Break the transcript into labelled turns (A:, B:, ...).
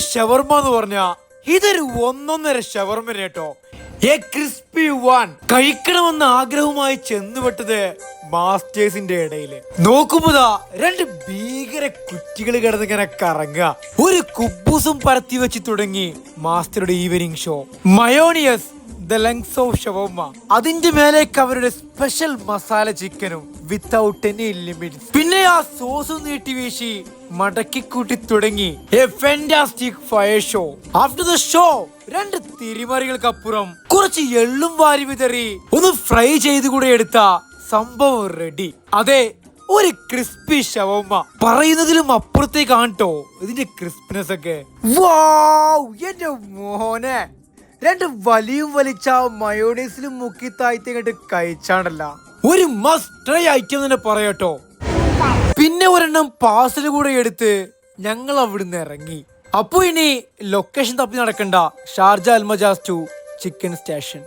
A: ഷവർമ എന്ന് പറഞ്ഞ ഇതൊരു ഒന്നൊന്നര ഷവർമ കേട്ടോ. എ ക്രിസ്പി വൺ കഴിക്കണമെന്ന ആഗ്രഹവുമായി ചെന്നുപെട്ടത് മാസ്റ്റേഴ്സിന്റെ ഇടയില്. നോക്കുമ്പോതാ രണ്ട് ഭീകര കുറ്റികൾ കിടന്നിങ്ങനെ കറങ്ങുക. ഒരു കുബൂസും പരത്തി വെച്ച് തുടങ്ങി മാസ്റ്ററുടെ evening show. Mayonnaise the lengths of shawarma, അതിന്റെ മേലേക്ക് അവരുടെ സ്പെഷ്യൽ മസാല ചിക്കനും വിത്തൗട്ട് എനി ലിമിറ്റ്സ്. പിന്നെ ആ സോസും നീട്ടി വീശി മടക്കിക്കൂട്ടി തുടങ്ങി A fantastic fire show. After the show രണ്ട് തിരിമറികൾക്കപ്പുറം കുറച്ച് എള്ളും വാരി വിതറി ഒന്ന് ഫ്രൈ ചെയ്ത് കൂടെ എടുത്ത സംഭവം റെഡി. അതെ, ഒരു ക്രിസ്പി ഷവർമ. പറയുന്നതിലും അപ്പുറത്തേക്ക് കാണട്ടോ ഇതിന്റെ ക്രിസ്പിനെസ് ഒക്കെ. വാവ്, എന്റെ മോനെ, രണ്ട് വലിയും വലിച്ച മയോണൈസിലും മുക്കി താഴ്ത്തി കണ്ട് കഴിച്ചാണല്ല ഒരു മസ്റ്റ് ട്രൈ ഐറ്റം തന്നെ പറയട്ടോ. പിന്നെ ഒരെണ്ണം പാർസൽ കൂടെ എടുത്ത് ഞങ്ങൾ അവിടുന്ന് ഇറങ്ങി. അപ്പൊ ഇനി ലൊക്കേഷൻ തപ്പി നടക്കണ്ട, Sharjah Al Majaz to chicken station.